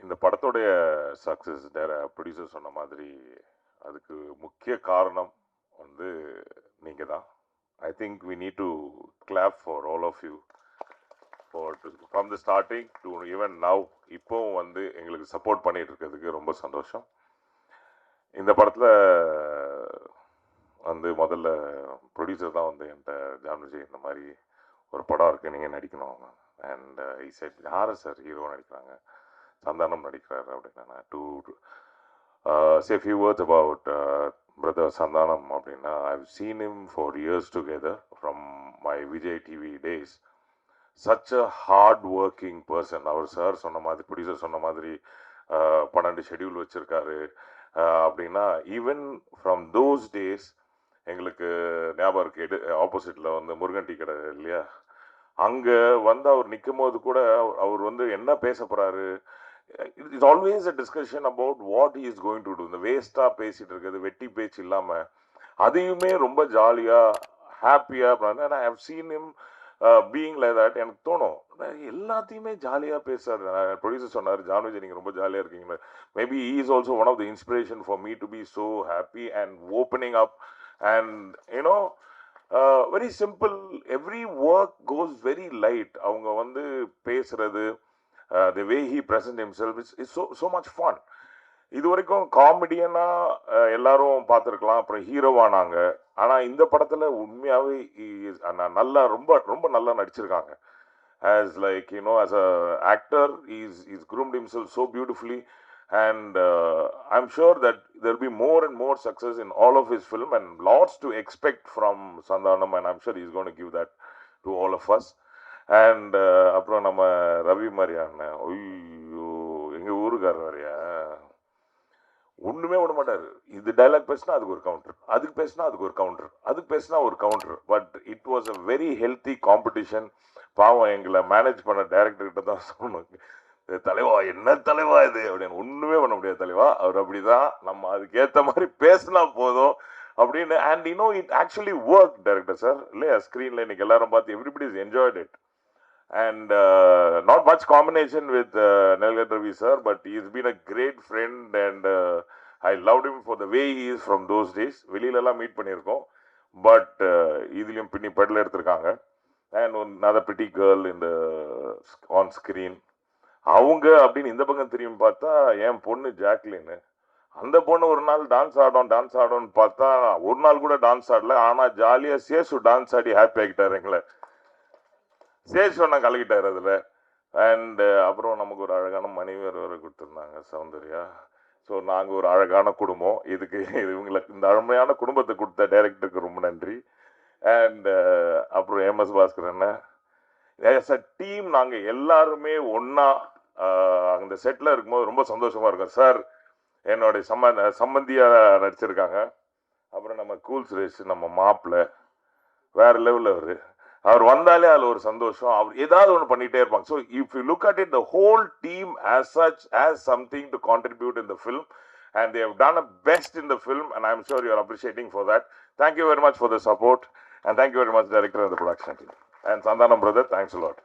இந்த படத்தோடைய success producer சொன்ன மாதிரி அதுக்கு முக்கிய காரணம் வந்து நீங்கள் தான். I think we need to clap for all of you for from the starting to even now. இப்போவும் வந்து எங்களுக்கு சப்போர்ட் பண்ணிட்டு இருக்கிறதுக்கு ரொம்ப சந்தோஷம். இந்த படத்தில் வந்து முதல்ல ப்ரொடியூசர் தான் வந்து என்கிட்ட ஜான் விஜய் இந்த மாதிரி ஒரு படம் இருக்குது, நீங்கள் நடிக்கணும். அண்ட் செட் யாரை சார் ஹீரோ நடிக்கிறாங்க, சந்தானம் நடிக்கிறாரு அப்படின்னா to say a few words about brother Sandhanam அப்படின்னா I've seen him for years together from my Vijay TV days. Such a hard working person. அவர் சார் சொன்ன மாதிரி, ப்ரொடியூசர் சொன்ன மாதிரி 12 ஷெடியூல் வச்சுருக்காரு அப்படின்னா ஈவன் ஃப்ரம் தோஸ் டேஸ் எங்களுக்கு ஞாபகம் இருக்கு. ஆப்போசிட்டில் வந்து முருகன் டீ கடை இல்லையா, அங்கே வந்து அவர் நிற்கும் போது கூட அவர் வந்து என்ன பேச போகிறாரு, it's always a discussion about what he is going to do. இந்த வேஸ்ட்டாக பேசிகிட்டு இருக்கிறது, வெட்டி பேச்சு இல்லாமல் அதையுமே ரொம்ப ஜாலியாக ஹாப்பியாக. I have seen him being like that. எனக்கு தோணும் எல்லாத்தையுமே ஜாலியாக பேசுறாரு. ப்ரொடியூசர் சொன்னார், ஜான் விஜய் நீங்கள் ரொம்ப ஜாலியாக இருக்கீங்க. Maybe he is also one of the inspiration for me to be so happy and opening up and you know very simple. Every work goes very light. அவங்க வந்து பேசுறது, the way he presents himself is so much fun. இது வரைக்கும் காமெடியனாக எல்லாரும் பார்த்துருக்கலாம், அப்புறம் ஹீரோவானாங்க. ஆனால் இந்த படத்தில் உண்மையாகவே நல்லா ரொம்ப ரொம்ப நல்லா நடிச்சிருக்காங்க. as like you know as a actor he's groomed himself so beautifully, and I'm sure that there'll be more and more success in all of his film and lots to expect from Sandhanam, and I'm sure he's going to give that to all of us. And அப்புறம் நம்ம ரவி மாதிரியான ஐயோ எங்கள் ஊருக்காரர் வரையா ஒன்றுமே விட மாட்டார். இது டைலாக் பேசினா அதுக்கு ஒரு கவுண்டர், அதுக்கு பேசினா அதுக்கு ஒரு கவுண்டர், அதுக்கு பேசினா ஒரு counter. But it was a very healthy competition. பாவம் எங்களை மேனேஜ் பண்ண டைரக்டர்கிட்ட தான் சொல்லணும், தலைவா என்ன தலைவா இது அப்படின்னு. ஒன்றுமே பண்ண முடியாது தலைவா, அவர் அப்படி தான், நம்ம அதுக்கேற்ற மாதிரி பேசினா போதும் அப்படின்னு. And you know it actually work director sir இல்லையா. ஸ்க்ரீனில் இன்னைக்கு எல்லாரும் பார்த்து everybody is enjoyed it. And not much combination with Nilgath Ravi sir, but he's been a great friend, and I loved him for the way he is from those days. வெளியிலலாம் meet பண்ணியிருக்கோம், but இதுலேயும் பின்னி pedal எடுத்திருக்காங்க. And another pretty girl in the on screen. அவங்க அப்படின்னு இந்த பக்கம் திரும்பி பார்த்தா என் பொண்ணு ஜாக்லின். அந்த பொண்ணு ஒரு நாள் டான்ஸ் ஆடோன்னு பார்த்தா ஒரு நாள் கூட டான்ஸ் ஆடல. ஆனால் ஜாலியாக சேசு டான்ஸ் ஆடி ஹாப்பி ஆகிட்டார் எங்களை. சேஷனை கலக்கிட்டார் அதில். அண்டு அப்புறம் நமக்கு ஒரு அழகான மனைவி வேறு கொடுத்துருந்தாங்க, சௌந்தர்யா. ஸோ நாங்கள் ஒரு அழகான குடும்பம். இதுக்கு இவங்களுக்கு இந்த அருமையான குடும்பத்தை கொடுத்த டைரக்டருக்கு ரொம்ப நன்றி. அண்டு அப்புறம் எம்எஸ் பாஸ்கர் என்ன ஆஸ் அ டீம் நாங்கள் எல்லாருமே ஒன்றா அந்த செட்டில் இருக்கும்போது ரொம்ப சந்தோஷமாக இருக்கும். சார் என்னுடைய சம்பந்தியாக நடிச்சிருக்காங்க. அப்புறம் நம்ம கூல் சுரேஷ், நம்ம மாப்பிள்ளை வேறு லெவலில் அவர் வந்தாலே அதில் ஒரு சந்தோஷம். அவர் ஏதாவது ஒன்று பண்ணிகிட்டே இருப்பாங்க. So if you look at it, the whole team as such has something to contribute in the film, and they have done a best in the film, and I'm sure you are appreciating for that. Thank you very much for the support, and thank you very much director and the production team. And Sandhanam brother, thanks a lot.